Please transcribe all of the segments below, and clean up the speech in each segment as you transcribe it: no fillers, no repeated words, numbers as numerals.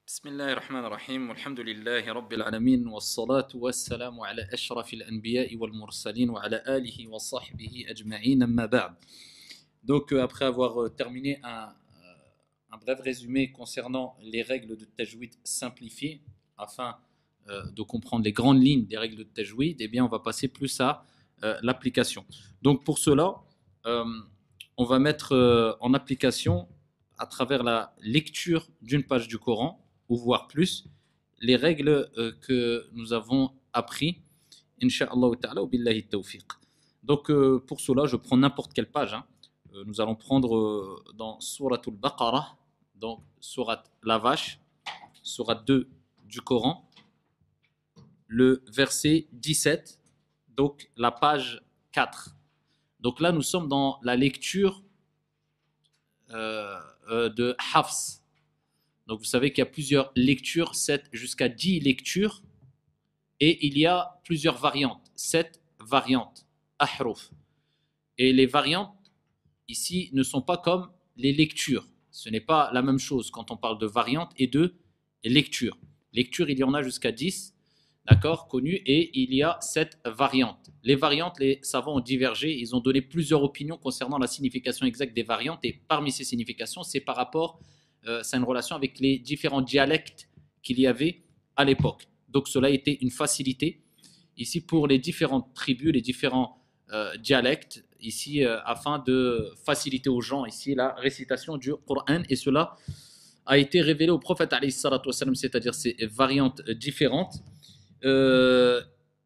بسم الله الرحمن الرحيم والحمد لله رب العالمين والصلاة والسلام على أشرف الأنبياء والمرسلين وعلى آله وصحبه أجمعين أما بعد. Donc après avoir terminé un bref résumé concernant les règles de tajwid simplifiées afin de comprendre les grandes lignes des règles de tajwid, eh bien on va passer plus à l'application. Donc pour cela, on va mettre en application à travers la lecture d'une page du Coran ou voire plus, les règles que nous avons appris, Inch'Allah ta'ala, ou billahi tawfiq. Donc pour cela, je prends n'importe quelle page. Nous allons prendre dans Surat al-Baqarah, donc Surat la vache, Surat 2 du Coran, le verset 17, donc la page 4. Donc là, nous sommes dans la lecture de Hafs. Donc vous savez qu'il y a plusieurs lectures, 7 jusqu'à 10 lectures, et il y a plusieurs variantes, 7 variantes, ahruf. Et les variantes ici ne sont pas comme les lectures. Ce n'est pas la même chose quand on parle de variantes et de lecture. Lecture, il y en a jusqu'à 10, d'accord, connues, et il y a 7 variantes. Les variantes, les savants ont divergé, ils ont donné plusieurs opinions concernant la signification exacte des variantes, et parmi ces significations, c'est par rapport c'est une relation avec les différents dialectes qu'il y avait à l'époque. Donc cela a été une facilité ici pour les différentes tribus, les différents dialectes, ici afin de faciliter aux gens ici la récitation du Coran, et cela a été révélé au prophète alayhi salatu wassalam, c'est-à-dire ces variantes différentes.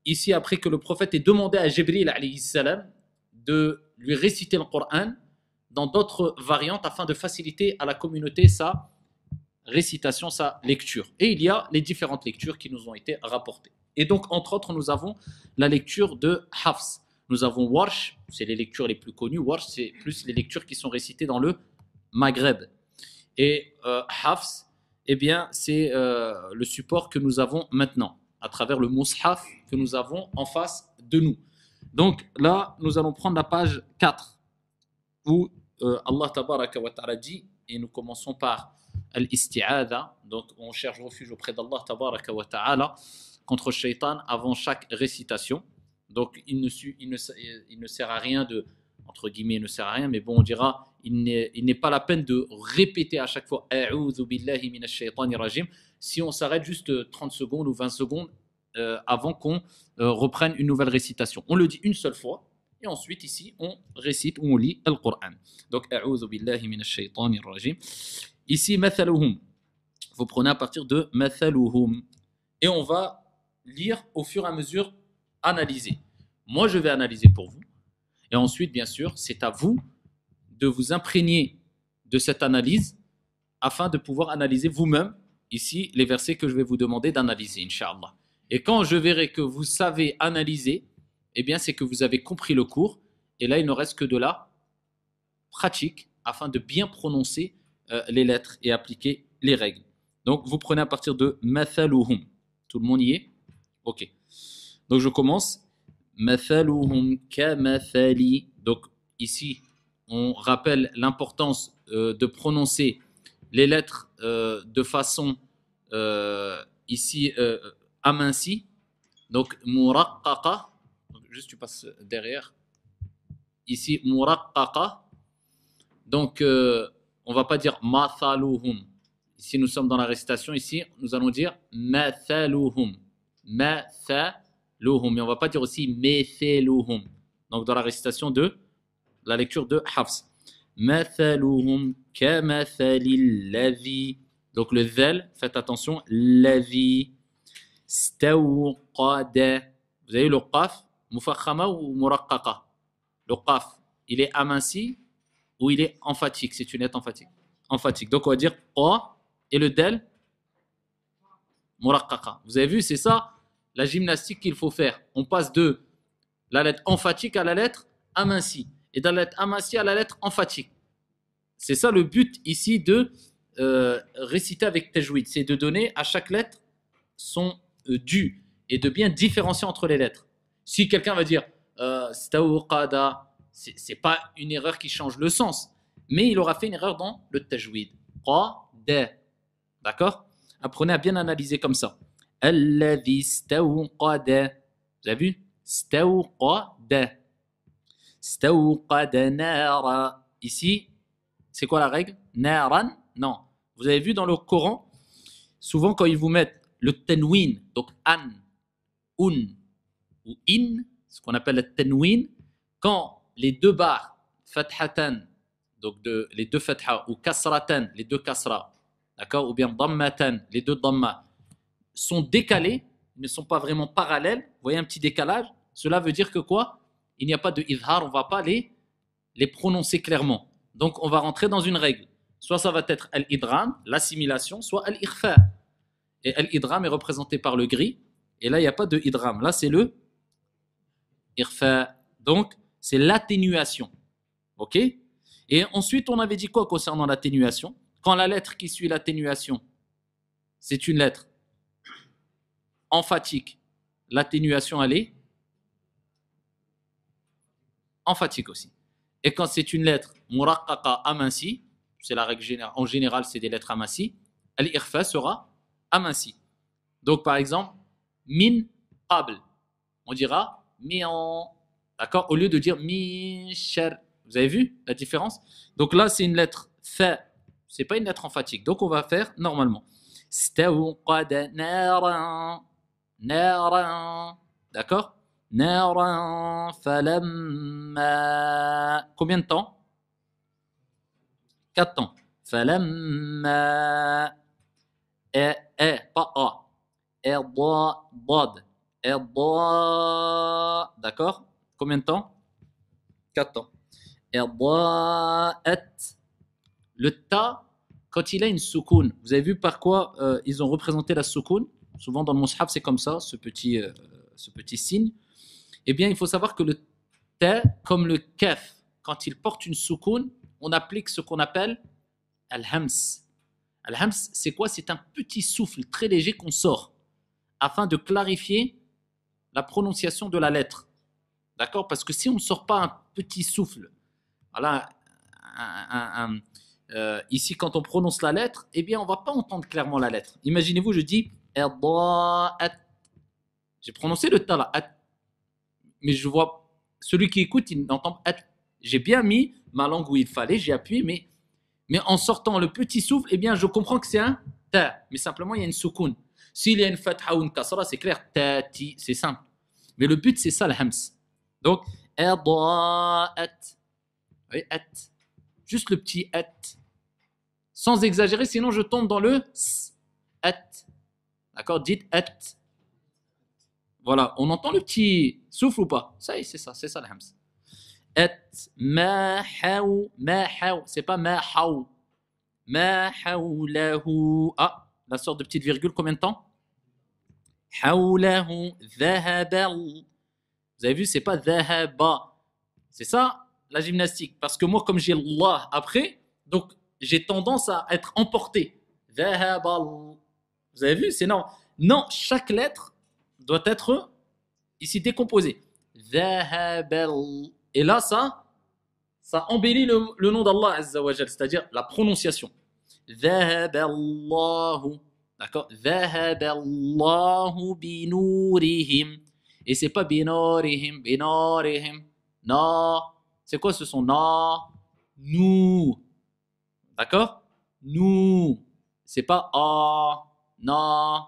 Ici, après que le prophète ait demandé à Jibril alayhi salam de lui réciter le Coran dans d'autres variantes afin de faciliter à la communauté sa récitation, sa lecture. Et il y a les différentes lectures qui nous ont été rapportées. Et donc, entre autres, nous avons la lecture de Hafs. Nous avons Warsh, c'est les lectures les plus connues. Warsh, c'est plus les lectures qui sont récitées dans le Maghreb. Et Hafs, eh bien, c'est le support que nous avons maintenant, à travers le Mus'haf que nous avons en face de nous. Donc là, nous allons prendre la page 4, où Allah tabaraka wa ta'ala dit, et nous commençons par al-isti'adha, donc on cherche refuge auprès d'Allah tabaraka wa ta'ala contre le shaitan avant chaque récitation. Donc il ne sert à rien de, entre guillemets, il ne sert à rien, mais bon, on dira, il n'est pas la peine de répéter à chaque fois A'udhu billahi minash shaitanir rajim si on s'arrête juste 30 secondes ou 20 secondes avant qu'on reprenne une nouvelle récitation. On le dit une seule fois, et ensuite, ici, on récite ou on lit le Coran. Donc, A'udhu billahi minash shaitanir rajim. Ici, mathaluhum. Vous prenez à partir de mathaluhum. Et on va lire au fur et à mesure, analyser. Moi, je vais analyser pour vous. Et ensuite, bien sûr, c'est à vous de vous imprégner de cette analyse afin de pouvoir analyser vous-même, ici, les versets que je vais vous demander d'analyser, Inch'Allah. Et quand je verrai que vous savez analyser, eh bien, c'est que vous avez compris le cours. Et là, il ne reste que de la pratique afin de bien prononcer les lettres et appliquer les règles. Donc, vous prenez à partir de mathaluhum. Tout le monde y est? Ok. Donc, je commence. Mathaluhum kamathali. Donc, ici, on rappelle l'importance de prononcer les lettres de façon ici amincie. Donc, muraqqaqa. Juste tu passes derrière. Ici, muraqqaqa. Donc, on ne va pas dire mathaluhum. Ici, nous sommes dans la récitation. Ici, nous allons dire mathaluhum. Mathaluhum. Et on ne va pas dire aussi methaluhum. Donc, dans la récitation de la lecture de Hafs. Mathaluhum kamathalil ladhi. Donc, le zel, faites attention. Ladhi. Stawqada. Vous avez le qaf. Mufakhama ou muraqqaqa? Le qaf, il est aminci ou il est emphatique? C'est une lettre emphatique. Emphatique. Donc on va dire qa et le del muraqqaqa. Vous avez vu, c'est ça la gymnastique qu'il faut faire. On passe de la lettre emphatique à la lettre amincie et de la lettre amincie à la lettre emphatique. C'est ça le but ici de réciter avec tajwid, c'est de donner à chaque lettre son dû et de bien différencier entre les lettres. Si quelqu'un va dire stawqada, c'est pas une erreur qui change le sens, mais il aura fait une erreur dans le tajwid. Qada. D'accord? Apprenez à bien analyser comme ça. Alladhi istawqada. Vous avez vu? Istawqada. Istawqada nara. Ici, c'est quoi la règle? Naran? Non. Vous avez vu dans le Coran, souvent quand ils vous mettent le tanwin, donc an, un ou in, ce qu'on appelle le tanwin, quand les deux barres, fathatan, donc les deux fatha, ou kasratan, les deux kasra, d'accord, ou bien dammatan, les deux damma, sont décalés, ne sont pas vraiment parallèles, vous voyez un petit décalage, cela veut dire que quoi? Il n'y a pas de idhar, on ne va pas les prononcer clairement. Donc on va rentrer dans une règle. Soit ça va être al-idram, l'assimilation, soit al-ikhfa. Et al-idram est représenté par le gris, et là il n'y a pas de idram, là c'est le ikhfa. Donc c'est l'atténuation. Ok? Et ensuite on avait dit quoi concernant l'atténuation? Quand la lettre qui suit l'atténuation, c'est une lettre emphatique, l'atténuation elle est emphatique aussi. Et quand c'est une lettre muraqqaqa amincie, c'est la règle générale, en général c'est des lettres amincies, al-ikhfa sera aminci. Donc par exemple, min qabl, on dira mi'an, d'accord, au lieu de dire min shar. Vous avez vu la différence? Donc là c'est une lettre fa, c'est pas une lettre emphatique. Donc on va faire normalement. Stawqada naran, naran, d'accord? Naran falamma. Combien de temps? 4 temps. Falamma. Pas A. Dad. D'accord? Combien de temps? 4 temps. Le ta, quand il a une soukoun, vous avez vu par quoi ils ont représenté la soukoun? Souvent dans le mushaf, c'est comme ça, ce petit signe. Eh bien, il faut savoir que le ta, comme le kaf, quand il porte une soukoun, on applique ce qu'on appelle al-hams. Al-hams, c'est quoi? C'est un petit souffle très léger qu'on sort afin de clarifier la prononciation de la lettre. D'accord? Parce que si on ne sort pas un petit souffle, voilà, ici quand on prononce la lettre, eh bien on ne va pas entendre clairement la lettre. Imaginez-vous, je dis j'ai prononcé le ta là, mais je vois celui qui écoute, il entend j'ai bien mis ma langue où il fallait, j'ai appuyé, mais en sortant le petit souffle, eh bien je comprends que c'est un ta, mais simplement il y a une soukoun. S'il y a une fatha ou une kasra, c'est clair, tati, c'est simple. Mais le but c'est ça le hams. Donc oui, juste le petit at, sans exagérer, sinon je tombe dans le at. D'accord, dites at. Voilà, on entend le petit souffle ou pas? Ça y est, c'est ça le hams. At ma haw, c'est pas ma haw. Ma hawlahu. Ah, la sorte de petite virgule, combien de temps? Hawlahu dhahabal. Vous avez vu, c'est pas dhahaba. C'est ça la gymnastique. Parce que moi, comme j'ai Allah après, donc j'ai tendance à être emporté. Dhahabal. Vous avez vu, c'est non. Non, chaque lettre doit être ici décomposée. Dhahabal. Et là, ça embellit le nom d'Allah Azza wa Jal, c'est-à-dire la prononciation. Dhahaballahu. D'accord? Dhahaballahu binurihim. Et c'est pas binurihim, binurihim. Non. C'est quoi ce son? Non. Nous. D'accord? Nous. C'est pas ah. Non.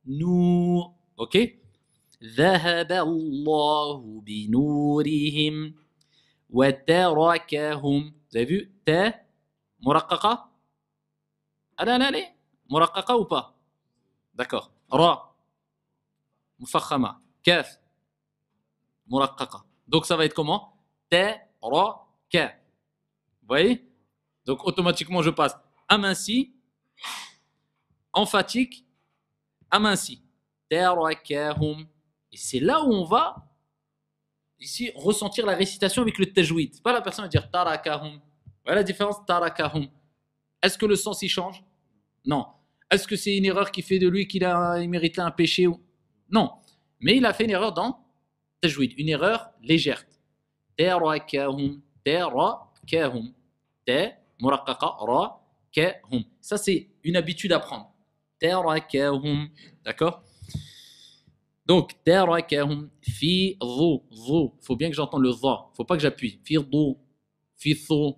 Nous. Ok? Dhahaballahu binurihim. وتركهم. Vous avez vu? Ta, muraqqaqa. Allez. Muraqqaqa ou pas? D'accord. Ra, mufakhama. Kaf, muraqqaqa. Donc ça va être comment? Ta, ra, ka. Vous voyez? Donc automatiquement je passe aminci, emphatique, aminci. Tarakahum. Et c'est là où on va ici ressentir la récitation avec le tajwid. C'est pas la personne va dire tarakahum. Voilà la différence, tarakahum. Est-ce que le sens y change? Non. Est-ce que c'est une erreur qui fait de lui qu'il méritait un péché ou non? Mais il a fait une erreur dans tajwid, une erreur légère. Tarakahum, tarakahum, ta muraqqaqa ra kahum. Ça c'est une habitude à prendre. Tarakahum. D'accord? Donc, tarakahum fi dhu. Dhu. Faut bien que j'entende le dha. Faut pas que j'appuie. Fi dhu. Fi thu.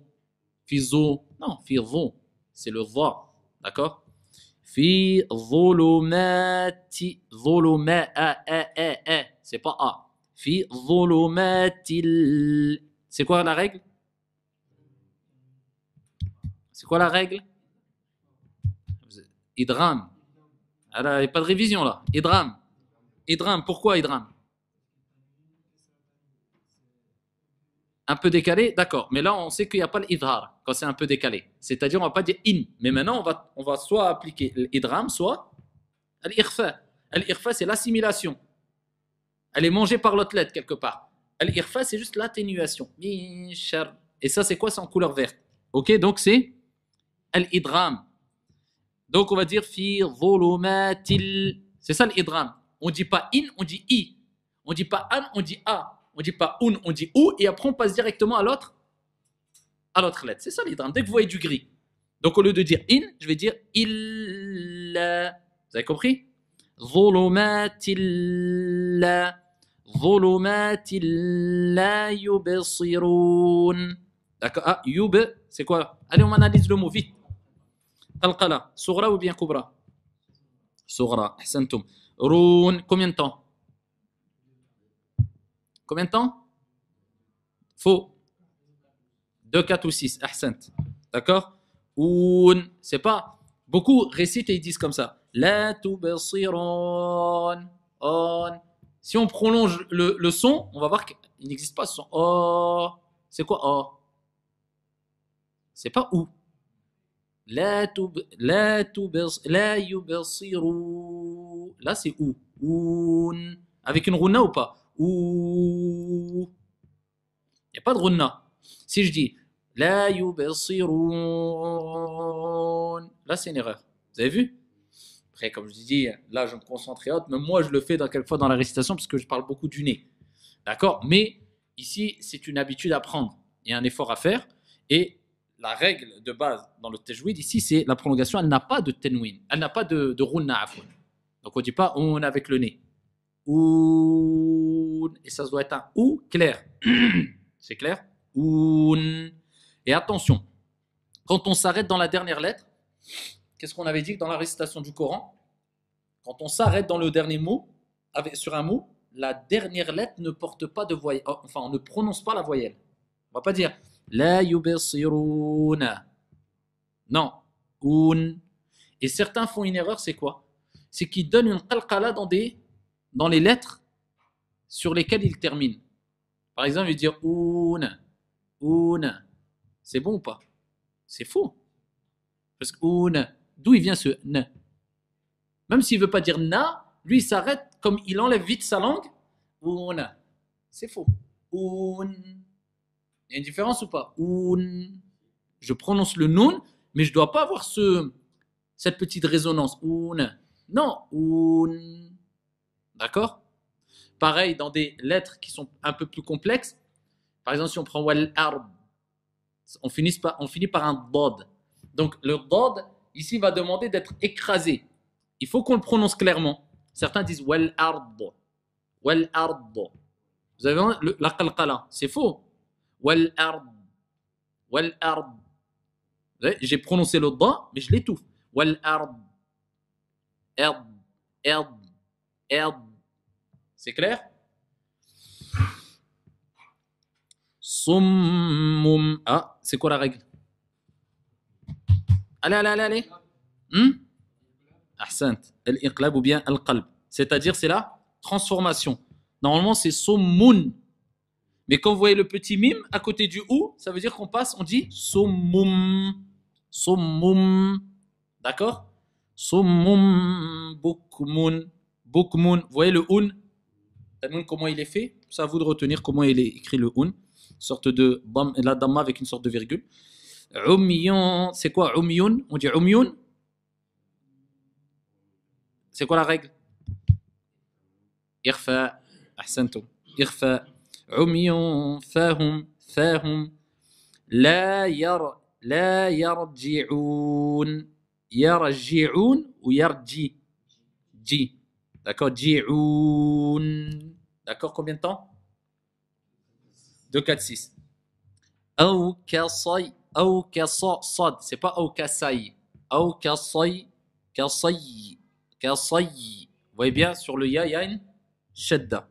Fi zu. Non, fi dhu. C'est le dha. D'accord? Fi dhulumati. Dhuluma. A. C'est pas A. Fi dhulumatil. C'est quoi la règle? C'est quoi la règle? Idram. Il n'y a pas de révision là. Idram. Idram. Pourquoi Idram? Un peu décalé, d'accord. Mais là, on sait qu'il n'y a pas l'idhar quand c'est un peu décalé. C'est-à-dire, on ne va pas dire in. Mais maintenant, on va soit appliquer l'idram, soit l'irfa. L'irfa, c'est l'assimilation. Elle est mangée par l'autre lettre quelque part. L'irfa, c'est juste l'atténuation. Et ça, c'est quoi? C'est en couleur verte. Ok, donc c'est l'idram. Donc, on va dire fi dhulumatil. C'est ça l'idram. On ne dit pas in, on dit i. On ne dit pas an, on dit a. On ne dit pas un, on dit ou. Et après, on passe directement à l'autre lettre. C'est ça l'idram. Dès que vous voyez du gris. Donc, au lieu de dire in, je vais dire il. Vous avez compris? Dhulumatil la. Dhulumatil la yubsirun. D'accord? Ah, yub, c'est quoi? Allez, on analyse le mot vite. Qalqala, Soura ou bien Kubra? Soura, ahsantum. Roun, combien de temps? Combien de temps? Faux. 2, 4 ou 6, ahsant. D'accord? Oun, c'est pas. Beaucoup récitent et ils disent comme ça. La tubsirun. On. Si on prolonge le son, on va voir qu'il n'existe pas ce son. Oh. C'est quoi oh? C'est pas ou. La yubsiru. Là, c'est ou. Oun. Avec une rouna ou pas? Ou. Il n'y a pas de rouna. Si je dis la yubsirun, là, c'est une erreur. Vous avez vu? Après, comme je dis, là, je me concentre et autres. Même moi, je le fais quelquefois dans la récitation parce que je parle beaucoup du nez. D'accord? Mais ici, c'est une habitude à prendre. Il y a un effort à faire. Et la règle de base dans le tajwid, ici, c'est la prolongation. Elle n'a pas de tenwin. Elle n'a pas de rouna. Donc, on ne dit pas on avec le nez. Ou. Et ça doit être un ou clair. C'est clair? Oun. Et attention, quand on s'arrête dans la dernière lettre, qu'est-ce qu'on avait dit dans la récitation du Coran? Quand on s'arrête dans le dernier mot, sur un mot, la dernière lettre ne porte pas de voyelle. Enfin, on ne prononce pas la voyelle. On ne va pas dire la yubsiruna. Non. Un. Et certains font une erreur, c'est quoi? C'est qu'ils donnent une qalqala dans les lettres sur lesquelles ils terminent. Par exemple, ils disent un. C'est bon ou pas? C'est faux. Parce que d'où il vient ce n? Même s'il ne veut pas dire na, lui il s'arrête comme il enlève vite sa langue. C'est faux. Il y a une différence ou pas? Je prononce le noun, mais je ne dois pas avoir cette petite résonance. Non. D'accord? Pareil dans des lettres qui sont un peu plus complexes. Par exemple, si on prend wal ard, on finit par un dod. Donc le dod, ici, va demander d'être écrasé. Il faut qu'on le prononce clairement. Certains disent wal ard. Wal ard. Vous avez la qalqala, c'est faux. Wal ard. Wal ard. J'ai prononcé le da, mais je l'étouffe. Wal ard. Erd. Erd. Erd. C'est clair? Summum. Ah, c'est quoi la règle? Allez. Ahsant. Al-iqlab ou bien al-qalb. C'est-à-dire, c'est la transformation. Normalement, c'est summun. Mais quand vous voyez le petit mime à côté du ou, ça veut dire qu'on passe, on dit summum. Summum. D'accord? Summum bukmun. Bukmun. Vous voyez le un? Comment il est fait? C'est à vous de retenir comment il est écrit le un. Sorte de la damma avec une sorte de virgule. Umyun, c'est quoi umyun? On dit umyun. C'est quoi la règle? Irfa, ahsantum. Irfa. Umyun, fahum, la yarji'un. Yarji'un ou yarji? Ji. D'accord, ji'un. D'accord, combien de temps? 2, 4, 6. Ou kasay. Ou sad. C'est pas ou kasay. Ou kasay. Kasay. Kasay. Vous voyez bien, sur le ya, il y a une shadda.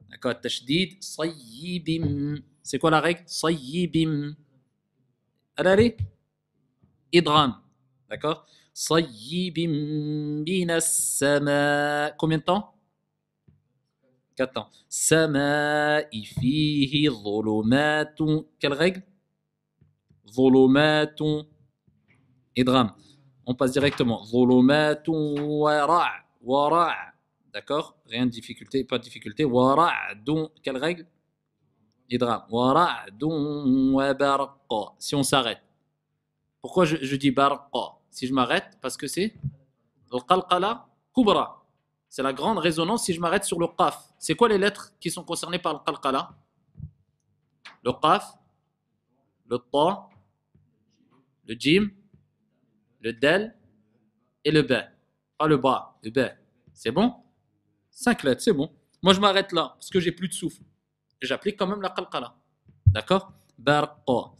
D'accord, tashdid. Sayyibim. C'est quoi la règle? Sayyibim. Allez, idgham. D'accord? Sayyibim minas sama. Combien de temps? 4 temps. Sama'i fihi dhulumatun. Quelle règle? Dhulumatun. Idgham. On passe directement. Dhulumatun wara'. Wara'. D'accord? Rien de difficulté, pas de difficulté. Wara'dun. Quelle règle? Idgham. Wara'dun wa barqa. Si on s'arrête. Pourquoi je dis barqa? Si je m'arrête, parce que c'est al-qalqala kubra. C'est la grande résonance si je m'arrête sur le qaf. C'est quoi les lettres qui sont concernées par le qalqala? Le qaf, le ta, le jim, le del et le ba. Pas le ba, le ba. C'est bon? 5 lettres, c'est bon. Moi, je m'arrête là parce que j'ai plus de souffle. J'applique quand même la qalqala. D'accord? Barqa.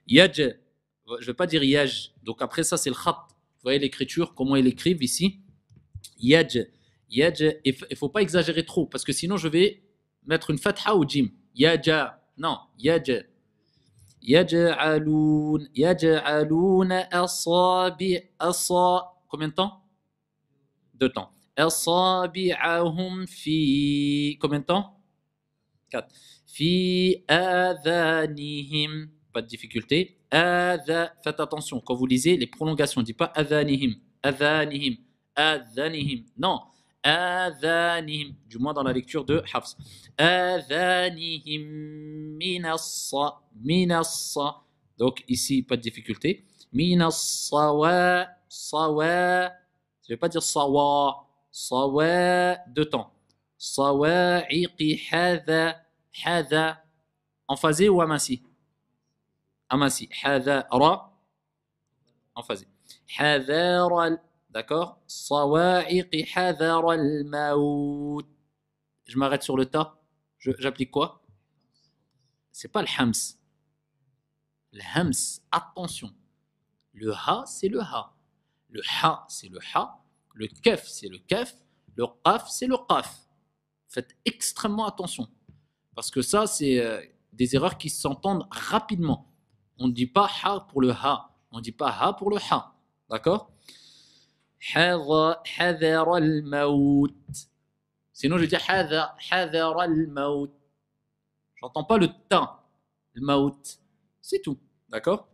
Yaj. Je ne vais pas dire yaj. Donc après ça, c'est le khat. Vous voyez l'écriture, comment ils l'écrivent ici? Yaj. Yaj. Il ne faut pas exagérer trop parce que sinon je vais mettre une fatha au jim. Yaja. Non. Yaj. Yaj'aloun. Yaj'aloun asabi. Combien de temps? 2 temps. Asabi'ahum fi. Combien de temps? 4. Fi adhanihim. Pas de difficulté. Faites attention, quand vous lisez les prolongations, ne dites pas adhanihim, adhanihim, adhanihim. Non, adhanihim, du moins dans la lecture de Hafs. Adhanihim minassa, minassa. Donc ici, pas de difficulté. Minassawa, sawa. Je ne vais pas dire sawa, sawa, 2 temps. Sawa'iqi hadha, hadha. En phasé ou aminci? Aminci. Hadara. En phasé. Hadara. D'accord? Sawa'iqi hadara al-maout. Je m'arrête sur le ta. J'applique quoi? C'est pas le hams. Le hams, attention. Le ha, c'est le ha. Le ha, c'est le ha. Le kef, c'est le kef. Le qaf, c'est le qaf. Faites extrêmement attention. Parce que ça, c'est des erreurs qui s'entendent rapidement. On ne dit pas ha pour le ha. On ne dit pas ha pour le ha. D'accord? Hadhara al-maout. Sinon, je dis hadhara al-maout. J'entends pas le ta. Le maout. C'est tout. D'accord?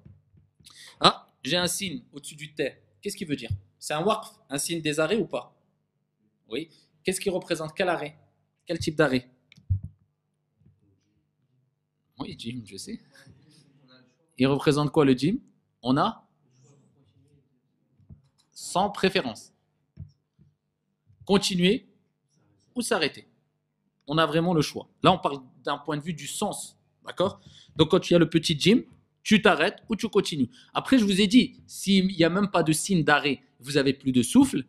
Ah, j'ai un signe au-dessus du ta. Qu'est-ce qu'il veut dire? C'est un waqf, un signe des arrêts ou pas? Oui. Qu'est-ce qui représente quel arrêt? Quel type d'arrêt? Oui, Jim, je sais. Il représente quoi le Jim? On a sans préférence. Continuer ou s'arrêter. On a vraiment le choix. Là, on parle d'un point de vue du sens. D'accord? Donc, quand tu as le petit Jim, tu t'arrêtes ou tu continues. Après, je vous ai dit, s'il n'y a même pas de signe d'arrêt, vous avez plus de souffle,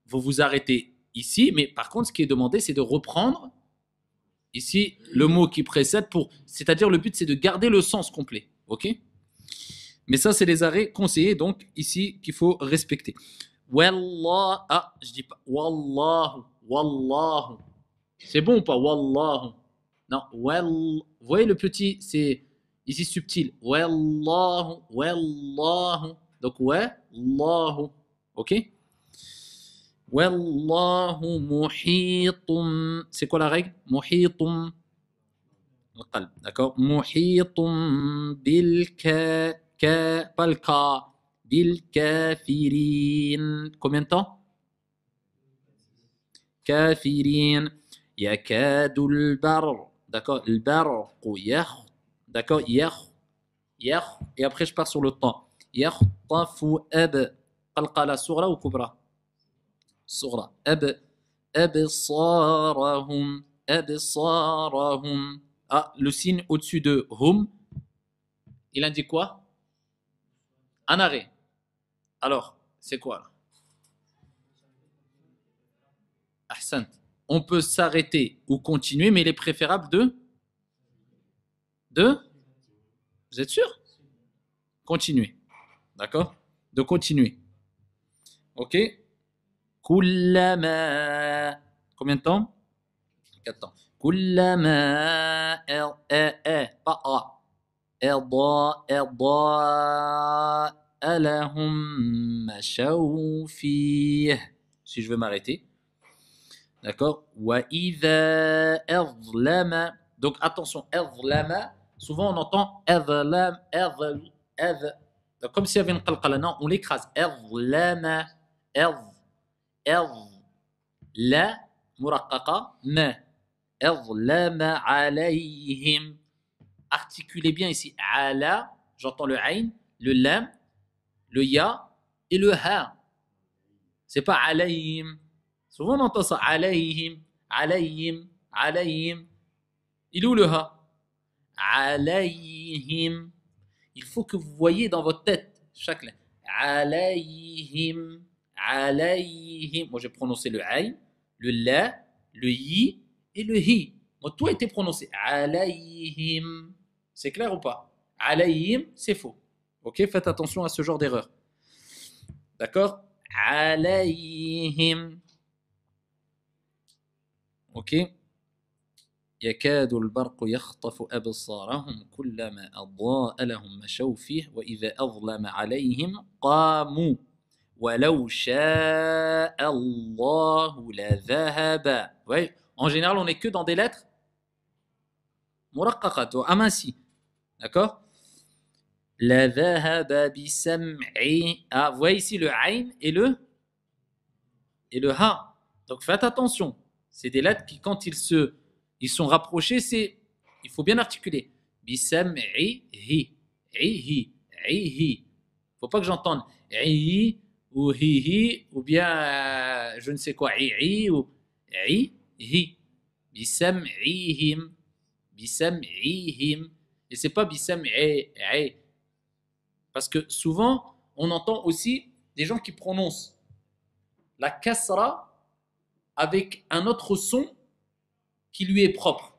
vous vous arrêtez ici. Mais par contre, ce qui est demandé, c'est de reprendre ici le mot qui précède pour. C'est-à-dire, le but, c'est de garder le sens complet. OK? Mais ça, c'est les arrêts conseillés, donc ici, qu'il faut respecter. Wallah. Ah, je dis pas. Wallahu. Wallahu. C'est bon ou pas? Wallahu. Non. Vous voyez le petit, c'est ici subtil. Wallahu. Wallahu. Donc, wallahu. OK? Wallahu muhitum. C'est quoi la règle? Muhitum. D'accord? Muhitum bil pas le ka. Bil kafirin. Combien de temps? Kafirin. Yakadul bar. D'accord? Le bar. D'accord? Yakh. Et après, je pars sur le temps. Yakhtafu ab. Qalqala sughra ou kubra? Sughra. Absarahum. Absarahum. Ah, le signe au-dessus de hum, il indique quoi? Un arrêt. Alors, C'est quoi là? Ahsant. On peut s'arrêter ou continuer, mais il est préférable de vous êtes sûr? Continuer. D'accord? De continuer. Ok? Kullama. Combien de temps? 4 temps. Kullama. Pas A. Alahum mashaw fih. Si je veux m'arrêter. D'accord? Wa idha azlama. Donc attention, azlama. Souvent on entend azlam, donc, comme s'il y avait une qalqala. Non, on l'écrase. Azlama. La muraqqaqa ma. Azlama alayhim. Articulez bien ici. Ala, j'entends le ayn, le lam, le ya et le ha. C'est pas alayhim. Souvent on entend ça. Alayhim, alayhim, alayhim. Il est où le ha? Alayhim. Il faut que vous voyez dans votre tête chaque lettre. Alayhim, alayhim. Moi j'ai prononcé le ayn, le la, le yi et le hi. Moi tout a été prononcé. Alayhim. C'est clair ou pas? Alayhim, c'est faux. Ok, faites attention à ce genre d'erreur. D'accord? Alayhim. Ok. يكاد البرق يخطف أبصارهم كلما أضاء لهم مشوا فيه وإذا أظلم عليهم قاموا ولو شاء الله لذهب. Oui, en général, on n'est que dans des lettres muraqqaqat ou amincies. D'accord? لذهب بسمعي. Ah, vous voyez ici le ayn et le ha. Donc faites attention. C'est des lettres qui, quand ils sont rapprochés, il faut bien articuler. Bisam'i hi. Ihi. Ihi. Faut pas que j'entende i ou hi ou bien je ne sais quoi i ou hi. Bisam'ihim. Bisam'ihim. Et c'est pas bisam'i. Parce que souvent, on entend aussi des gens qui prononcent la kasra avec un autre son qui lui est propre.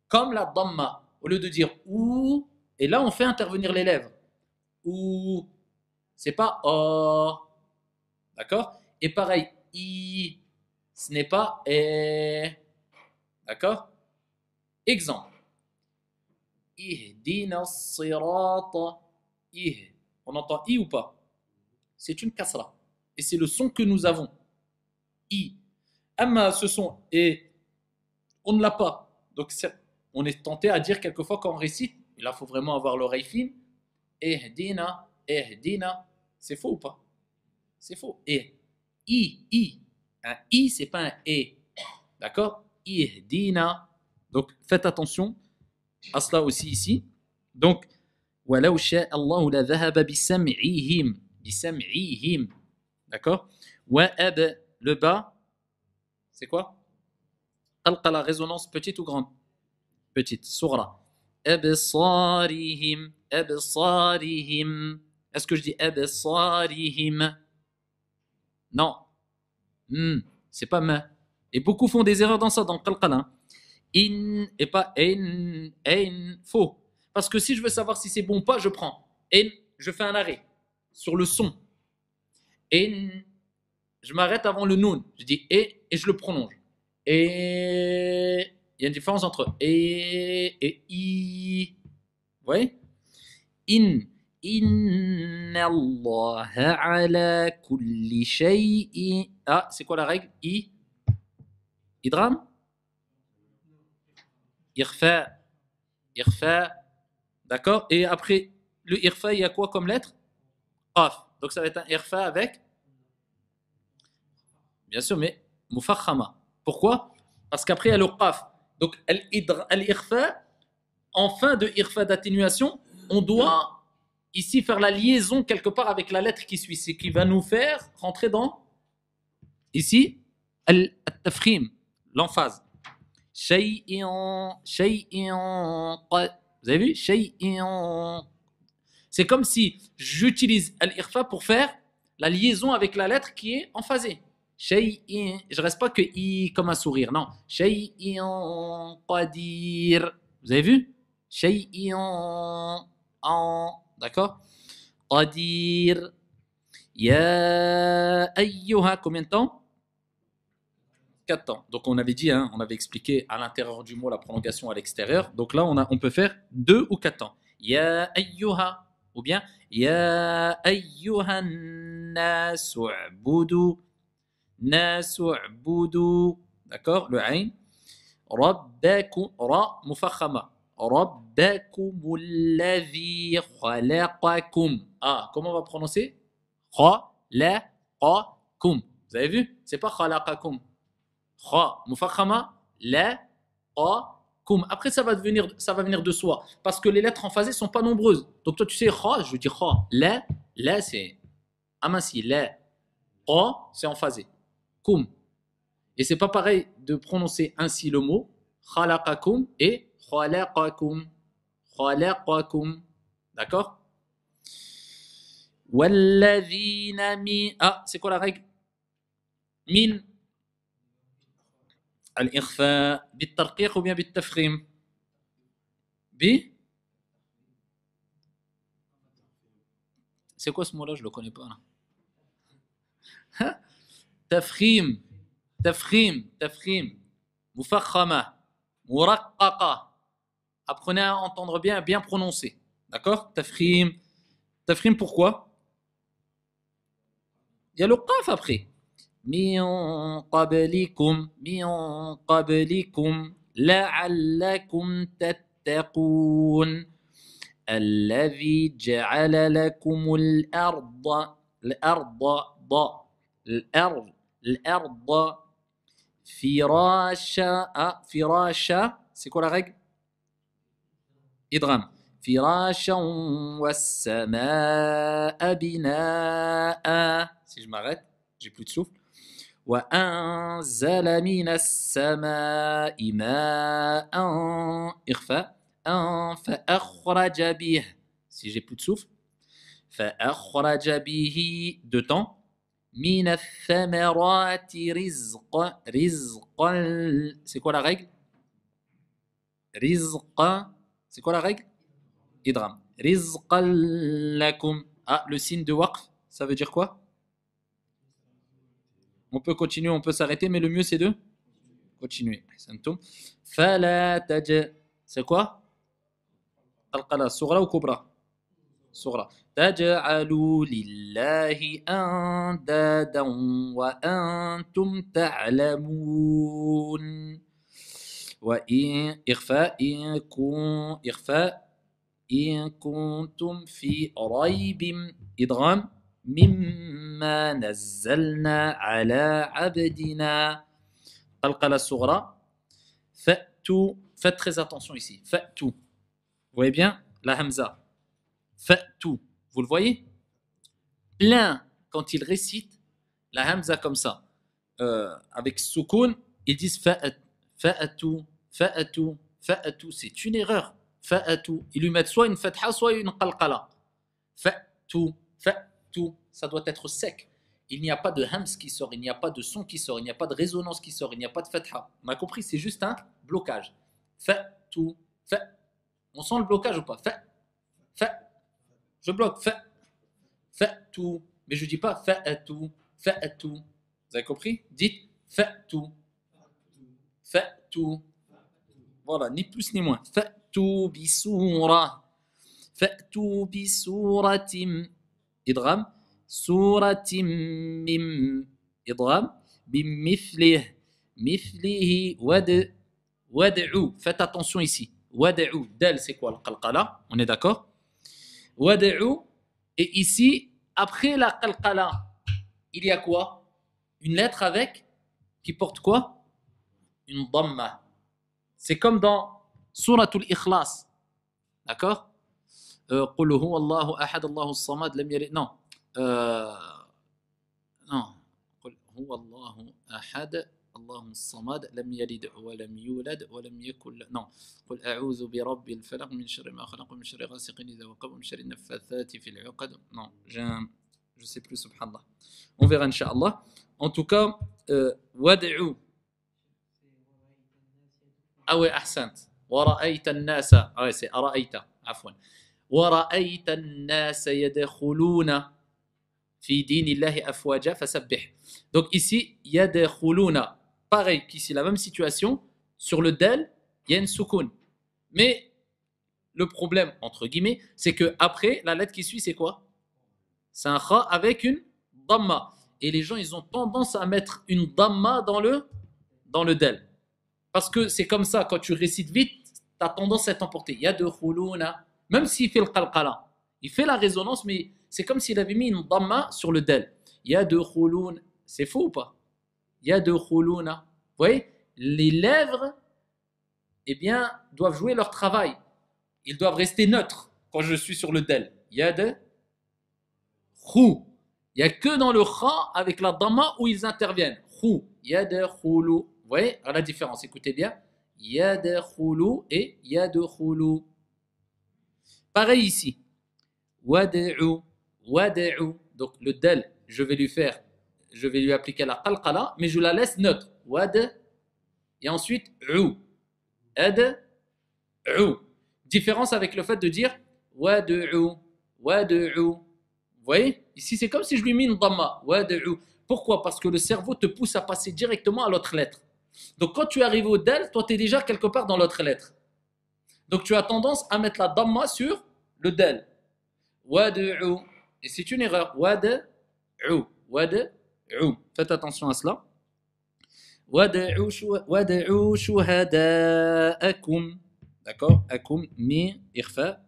Comme la dhamma. Au lieu de dire ou, et là on fait intervenir les lèvres. Ou, c'est pas o. D'accord? Et pareil, i, ce n'est pas e. D'accord? Exemple. Ihdina sirata. On entend i ou pas? C'est une kasra. Et c'est le son que nous avons. I. Amma, ce son est. On ne l'a pas. Donc, on est tenté à dire quelquefois quand on récite, et là, il faut vraiment avoir l'oreille fine. Ehdina, ehdina. C'est faux ou pas? C'est faux. Et i. Un i, c'est pas un e. D'accord? Ihdina. Donc, faites attention à cela aussi ici. Donc, وَلَوْ شَاءَ اللَّهُ لَذَهَبَ بِسَمْعِهِمْ. بِسَمْعِهِمْ. D'accord? وَأَبْ, le bas, c'est quoi? Qalqala, résonance petite ou grande? Petite. Soura. Absarihim. Absarihim. Est-ce que je dis absarihim? Non. C'est pas ma. Et beaucoup font des erreurs dans ça, dans qalqala. In et pas en. En. Faux. Parce que si je veux savoir si c'est bon ou pas, je prends. En. Je fais un arrêt sur le son. En. Je m'arrête avant le noun. Je dis et je le prolonge. Et il y a une différence entre et i. Vous voyez? Inna Allah ala kulli shay'in. Ah, c'est quoi la règle? Idram? Irfa. Irfa. D'accord? Et après le irfa, il y a quoi comme lettre? Qaf. Donc ça va être un irfa avec? Bien sûr, mais mufakhama. Pourquoi? Parce qu'après, il y a le qaf. Donc, al-irfa, en fin de irfa d'atténuation, on doit ici faire la liaison quelque part avec la lettre qui suit. C'est qui va nous faire rentrer dans, ici, al-tafkhim, l'emphase. Shay'in. Vous avez vu? Shay'in. C'est comme si j'utilise al-irfa pour faire la liaison avec la lettre qui est emphasée. Shay'in, je reste pas que i comme un sourire, non. Shay'in qadir. Vous avez vu? Shay'in en, d'accord? Qadir. Ya ayyuha, combien de temps? 4 temps. Donc on avait dit, hein, on avait expliqué à l'intérieur du mot la prolongation à l'extérieur. Donc là, on peut faire 2 ou 4 temps. Ya ayyuha, ou bien Ya ayyuhan nasu u'budu. Nasu u'budu. D'accord? Le ayn. Rabbakum, ra mufakhama. Rabbakum alladhi khalaqakum. Ah, comment on va prononcer? Khalaqakum. Vous avez vu? C'est pas khalaqakum. Kha, mufakhama, la, qa, kum. Après, ça va venir de soi. Parce que les lettres en phasée ne sont pas nombreuses. Donc, toi, tu sais, kha, je dis kha. La, c'est aminci. La, qa, c'est en phasée. Kum. Et c'est pas pareil de prononcer ainsi le mot. Khalaqakum et khalaqakum. Khalaqakum. D'accord? Walladhina min. Ah, c'est quoi la règle? Min. الإخفاء بالترقيق ou bien بالتفخيم c'est quoi ce mot là, je le connais pas là. تفخيم تفخيم مفخمة مرققة. Apprenez à entendre bien, à bien prononcer, d'accord? تفخيم pourquoi? Il y a le qaf après. من قبلكم لعلكم تتقون الذي جعل لكم الأرض فراشا c'est quoi la règle? إدغام فراشا والسماء بناء. Si je m'arrête, j'ai plus de souffle. وأنزل من السماء ماء إخفاء فأخرج به. Si j'ai plus de souffle. فأخرج به deux temps. من الثمرات رزقا. C'est quoi la règle? رزقا. C'est quoi la règle? Idram. رزقا لكم. Ah, le signe de waqf, ça veut dire quoi? On peut continuer, on peut s'arrêter, mais le mieux c'est de continuer. Fala taj. C'est quoi? Al-qala, sughra ou kubra? Sughra. Taj'alu lillahi andadan wa antum ta'lamun. Wa in ikhfa in kuntum fi raybin idgham مما نزلنا على عبدنا. قلقلة الصغرى. فأتوا. Faites très attention ici. فأتوا. Vous voyez bien la hamza. فأتوا. Vous le voyez? Plein, quand il récite la hamza comme ça, avec soukoun, ils disent فأتوا. C'est une erreur. فأتوا. Ils lui mettent soit une fatha, soit une qalqala. فأتوا. Ça doit être sec. Il n'y a pas de hams qui sort, il n'y a pas de son qui sort, il n'y a pas de résonance qui sort, il n'y a pas de fatha. On a compris, c'est juste un blocage. On sent le blocage ou pas? Je bloque. Mais je ne dis pas fa'atu. Vous avez compris? Dites fa'tu. Voilà, ni plus ni moins. Fa'tu bisuratim. إدغام سورة من إدغام بمثله ودعو. Faites attention ici. ودعو. Del, c'est quoi? Le qalqala. On est d'accord? ودعو. Et ici, après la qalqala, il y a quoi? Une lettre avec qui porte quoi? Une dhamma. C'est comme dans Suratul Ikhlas. D'accord? قل هو الله أحد الله الصمد لم يلد. Non. Non. قل هو الله أحد الله الصمد لم يلد ولم يولد ولم يكن له. Non. قل أعوذ برب الفلق من شر ما خلق من شر غاسق إذا وقب من شر النفاثات في العقد. Non. Je ne sais plus, subhanallah. On verra, Inch'Allah. En tout cas, wad'u. Ah ouais, ahsant. Wara'ayta an-nasa. Ah ouais, c'est ara'ayta. Afwan. Wara'ayta an-nasa yadkhuluna fi dinillahi afwaja fasabbih. Donc ici, yadkhuluna. Pareil qu'ici, la même situation. Sur le del, il y a une soukoun. Mais le problème, entre guillemets, c'est que après, la lettre qui suit, c'est quoi? C'est un kha avec une damma. Et les gens, ils ont tendance à mettre une damma dans le del. Parce que c'est comme ça, quand tu récites vite, tu as tendance à t'emporter. Il y a de khuluna, même s'il fait le qalqala. Il fait la résonance, mais c'est comme s'il avait mis une damma sur le del. Il y a de khuluna. C'est faux ou pas? Il y a de khuluna. Vous voyez? Les lèvres, eh bien, doivent jouer leur travail. Ils doivent rester neutres quand je suis sur le del. Il y a de khou. Il n'y a que dans le kha avec la damma où ils interviennent. Khou. Il y a de khoulou. Vous voyez la différence, écoutez bien. Il y a de khoulou et il y a de khoulou. Pareil ici. Wad'u. Wad'u. Donc le del, je vais lui appliquer la qalqala, mais je la laisse neutre. Wad. Et ensuite, u. Ad. U. Différence avec le fait de dire wad'u. Wad'u. Vous voyez? Ici, c'est comme si je lui ai mis une damma. Wad'u. Pourquoi? Parce que le cerveau te pousse à passer directement à l'autre lettre. Donc, quand tu arrives au del, toi, tu es déjà quelque part dans l'autre lettre. Donc, tu as tendance à mettre la damma sur le del. Wad'u. Et c'est une erreur. Wad'u. Wad'u. Faites attention à cela. Wad'u shuhada'akum. D'accord? Akum, mi, irfa.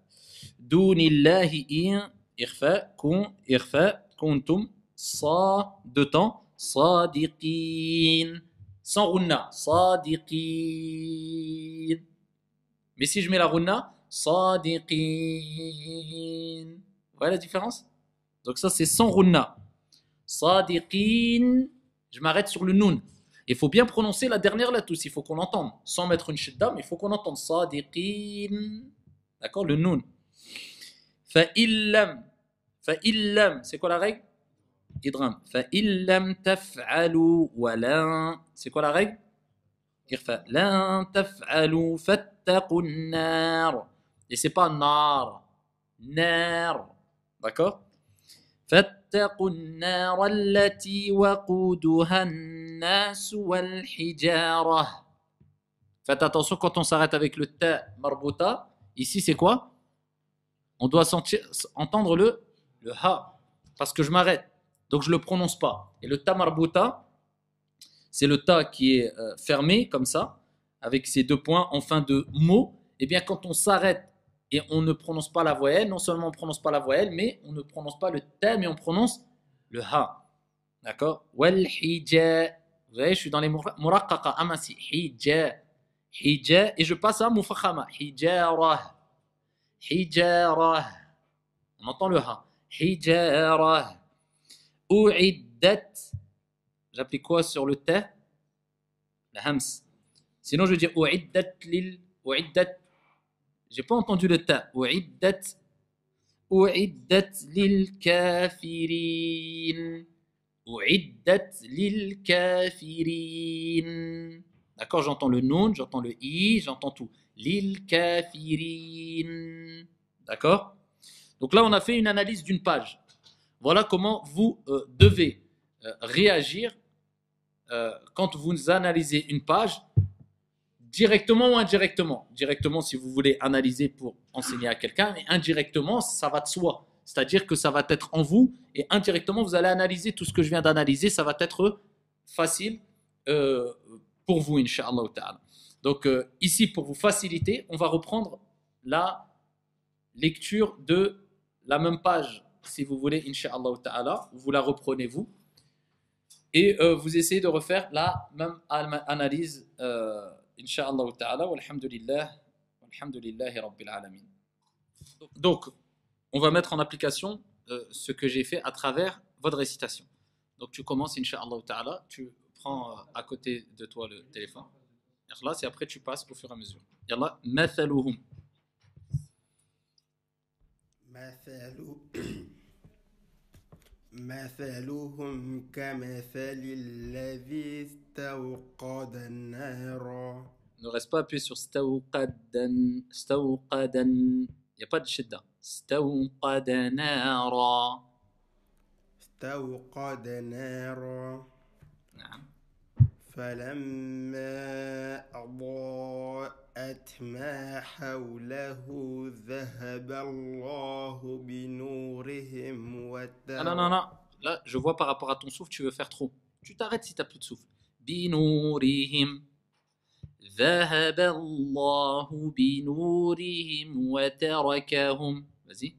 Dunillahi in, irfa, kun, irfa, kuntum, sa, deux temps, sadiqin. Sans runna, sadiqin. Mais si je mets la runna, sadiqin. Vous voyez la différence? Donc ça, c'est sans runna. Sadiqin, je m'arrête sur le nun. Il faut bien prononcer la dernière lettre aussi, il faut qu'on l'entende. Sans mettre une shidda, mais il faut qu'on entende. Sadiqin. D'accord, le nun. Fa'illam. Fa'illam, c'est quoi la règle? Idram. Fa'illam taf'alu wa lan. C'est quoi la règle? Irfa. Lan taf'alu fattaqun nar. Et c'est pas nar. Nar. D'accord? فاتقوا النار التي وقودها الناس والحجارة. Faites attention quand on s'arrête avec le ta marbuta. Ici, c'est quoi? On doit entendre le ha. Parce que je m'arrête. Donc, je ne le prononce pas. Et le ta marbuta, c'est le ta qui est fermé, comme ça, avec ces deux points en fin de mot. Eh bien, quand on s'arrête et on ne prononce pas la voyelle, non seulement on ne prononce pas la voyelle, mais on ne prononce pas le ta, mais on prononce le ha. D'accord? Wal hija. Vous voyez, je suis dans les muraqqaqa, amasi. Hija. Hija. Et je passe à mufakhama. Hijara. Hijara. On entend le ha. Hijara. U'iddat. J'applique quoi sur le ta? La hams. Sinon, je dis u'iddat lil. U'iddat. J'ai pas entendu le ta. U'iddat. U'iddat lil kafirin. U'iddat lil kafirin. D'accord, j'entends le nun, j'entends le i, j'entends tout. Lil kafirin. D'accord? Donc là, on a fait une analyse d'une page. Voilà comment vous devez réagir quand vous analysez une page. Directement ou indirectement. Directement si vous voulez analyser pour enseigner à quelqu'un, mais indirectement, ça va de soi. C'est-à-dire que ça va être en vous, et indirectement, vous allez analyser tout ce que je viens d'analyser, ça va être facile pour vous, Inch'Allah ta'ala. Donc ici, pour vous faciliter, on va reprendre la lecture de la même page, si vous voulez, Inch'Allah ta'ala. Vous la reprenez, vous, et vous essayez de refaire la même analyse Inch'Allah ta'ala, walhamdulillah, walhamdulillahi rabbil alamin. Donc, on va mettre en application ce que j'ai fait à travers votre récitation. Donc, tu commences, Inch'Allah ta'ala, tu prends à côté de toi le téléphone, et après tu passes au fur et à mesure. Yallah, mathaluhum. مثلهم كمثل الذي استوقد نارا. Ne reste pas appuyé sur stawqadan. Stawqadan. Il n'y a pas de shidda. Stawqad nara. استوقد نارا نعم. فلما أضاءت ما حوله ذهب الله بنورهم Ah non, non, non. Là, je vois par rapport à ton souffle, tu veux faire trop. Tu t'arrêtes si tu n'as plus de souffle. بنورهم ذهب الله بنورهم وتركهم. Vas-y.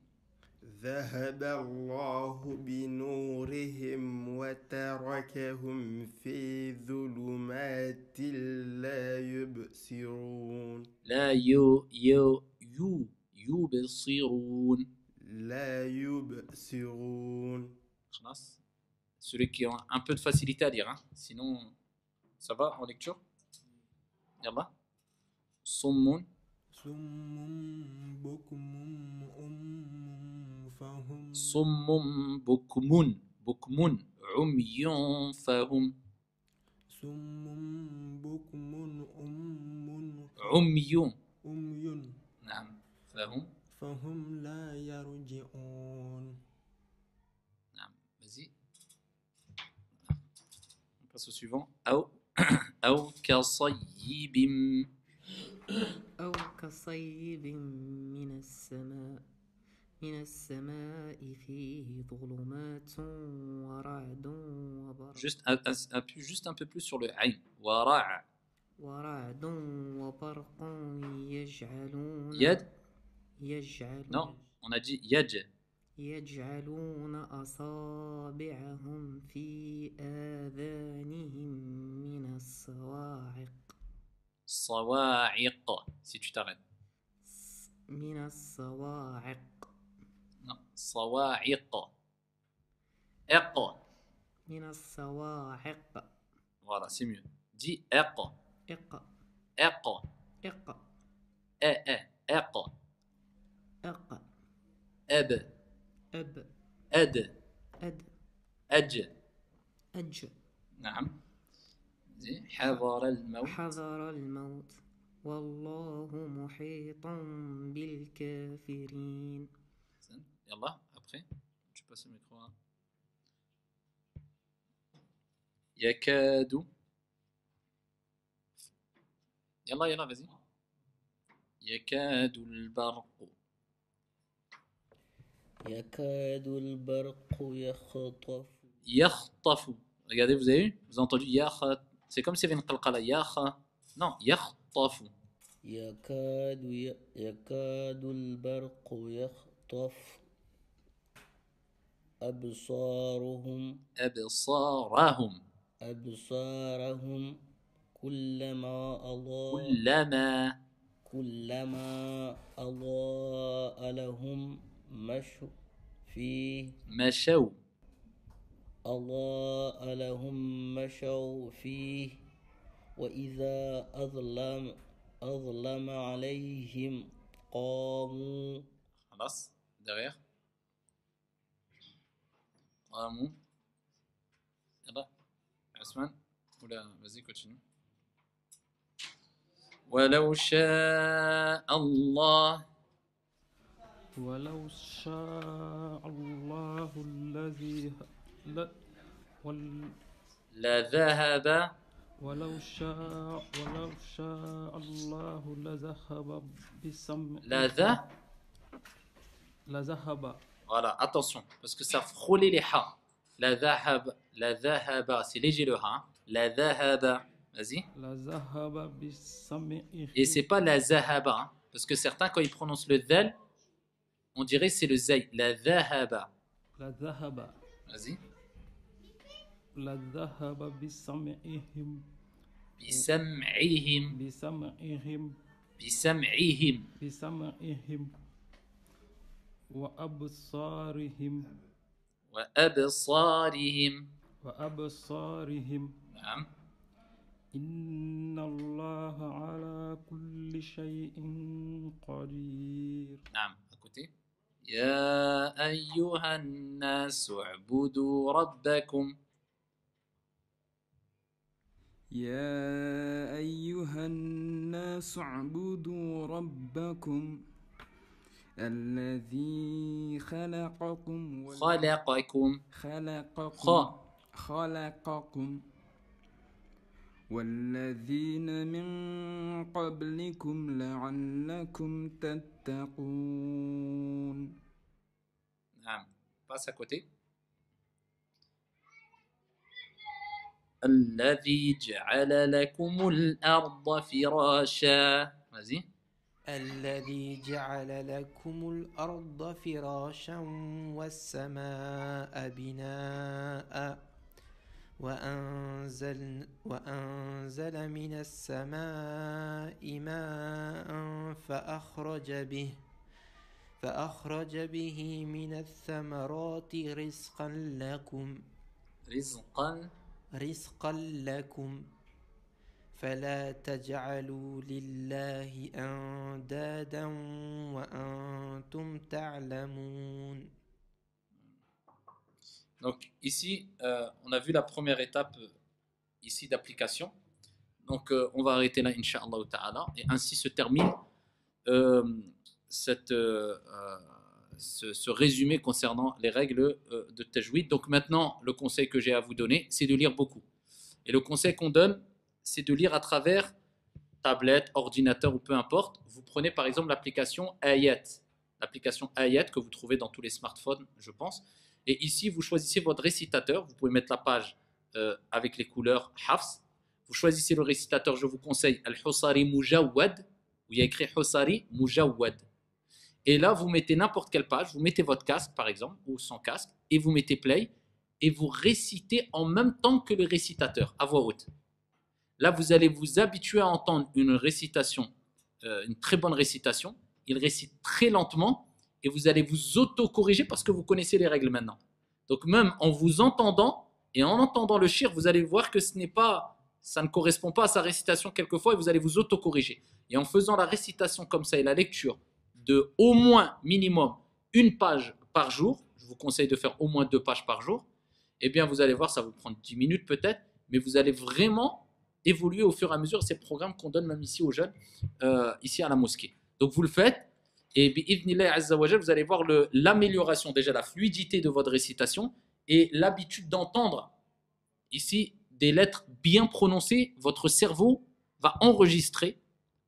ذهب الله بنورهم وتركهم في ظلمات لا يبصرون. لا يبصرون. لا يبصرون. خلاص. Celui qui a un peu de facilité à lire. Hein. Sinon, ça va en lecture. Yallah. صم صم بكم فهم صم بكم بكم عمي فهم صم بكم عمي. أمي نعم فهم. فهم لا يرجعون. نعم vas-y. On passe au suivant. أو كصيب أو كصيب من السماء فيه ظلمات ورعد وبرق Appuie juste un peu plus sur le aïn. ورع. ورعد وبرق يد. يجعلون Non, on a dit yaj. يجعلون أصابعهم في آذانهم من الصواعق صواعق. Si tu t'arrêtes. من الصواعق Non, صواعق. اق. من الصواعق. Voilà, c'est mieux. Dis اق. اق اق. اق اق. اق أب. أب أد. أد أج. أج نعم. زين. حضر الموت. حضر الموت والله محيط بالكافرين. زين. يلا après tu passes le micro hein. يكاد. يلا vas-y. يكاد البرق. يكاد البرق يخطف. Regardez, vous avez vu? Vous avez entendu yakh. C'est comme s'il y avait une qalqala. Yakh. Non, yakhtafu. يكاد البرق يخطف أبصارهم كلما أضاء لهم مشوا فيه وإذا أظلم عليهم قاموا. خلاص derrière. قاموا. يلا عثمان ولا vas-y continue. ولو شاء الله الذي لذهب. ولو شاء الله لذهب بسمع لذهب. Voilà, attention, parce que ça frôlait les ha. La dhahaba, c'est léger le ha. La dhahaba, vas-y. لذهب بسمعه. Et c'est pas la zahaba, hein, parce que certains, quand ils prononcent le dhal, on dirait que c'est le zay. La dhahaba. لذهب. Vas-y. لذهب بسمعهم. بسمعهم. وأبصارهم. نعم. إن الله على كل شيء قدير. نعم. À côté. يا أيها الناس اعبدوا ربكم. يا أيها الناس اعبدوا ربكم الذي خلقكم خلقكم. خلقكم والذين من قبلكم لعلكم تتقون. نعم. Passe à côté. الذي جعل لكم الأرض فراشا. Vas-y. الذي جعل لكم الأرض فراشا والسماء بناء وأنزل من السماء ماء فأخرج به من الثمرات رزقا لكم فلا تجعلوا لله أندادا وأنتم تعلمون. Donc ici, on a vu la première étape ici d'application. Donc on va arrêter là, Inch'Allah ta'ala. Et ainsi se termine ce résumé concernant les règles de tajwid. Donc maintenant, le conseil que j'ai à vous donner, c'est de lire beaucoup. Et le conseil qu'on donne, c'est de lire à travers tablette, ordinateur ou peu importe. Vous prenez par exemple l'application Ayat. L'application Ayat que vous trouvez dans tous les smartphones, je pense. Et ici, vous choisissez votre récitateur. Vous pouvez mettre la page avec les couleurs Hafs. Vous choisissez le récitateur, je vous conseille Al-Husari Mujawwad, où il y a écrit Husari Mujawwad. Et là, vous mettez n'importe quelle page, vous mettez votre casque par exemple, ou sans casque, et vous mettez play, et vous récitez en même temps que le récitateur, à voix haute. Là, vous allez vous habituer à entendre une récitation, une très bonne récitation. Il récite très lentement, et vous allez vous auto-corriger parce que vous connaissez les règles maintenant. Donc même en vous entendant, et en entendant le shir, vous allez voir que ça ne correspond pas à sa récitation quelquefois, et vous allez vous auto-corriger. Et en faisant la récitation comme ça, et la lecture, de au moins minimum une page par jour, je vous conseille de faire au moins 2 pages par jour, eh bien vous allez voir, ça va vous prendre 10 minutes peut-être, mais vous allez vraiment évoluer au fur et à mesure. C'est le programme qu'on donne même ici aux jeunes, ici à la mosquée. Donc vous le faites, et bi'idhnillah azza wa jal, vous allez voir l'amélioration, déjà la fluidité de votre récitation, et l'habitude d'entendre ici des lettres bien prononcées. Votre cerveau va enregistrer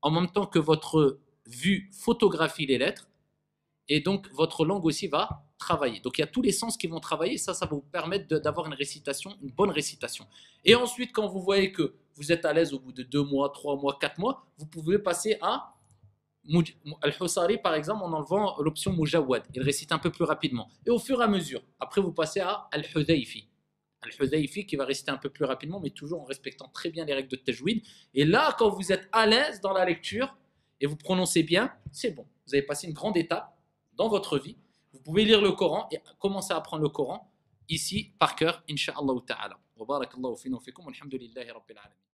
en même temps que votre vue photographie les lettres, et donc votre langue aussi va travailler. Donc il y a tous les sens qui vont travailler, ça va vous permettre d'avoir une récitation, une bonne récitation. Et ensuite, quand vous voyez que vous êtes à l'aise au bout de 2 mois, 3 mois, 4 mois, vous pouvez passer à Al-Husari par exemple en enlevant l'option Mujawwad. Il récite un peu plus rapidement. Et au fur et à mesure, après vous passez à Al-Hudayfi. Al-Hudayfi qui va réciter un peu plus rapidement, mais toujours en respectant très bien les règles de tajwid. Et là, quand vous êtes à l'aise dans la lecture et vous prononcez bien, c'est bon. Vous avez passé une grande étape dans votre vie. Vous pouvez lire le Coran et commencer à apprendre le Coran ici par cœur, Inch'Allah ta'ala. Wa barakallahu fina wa fikum, alhamdulillahi rabbil alamin.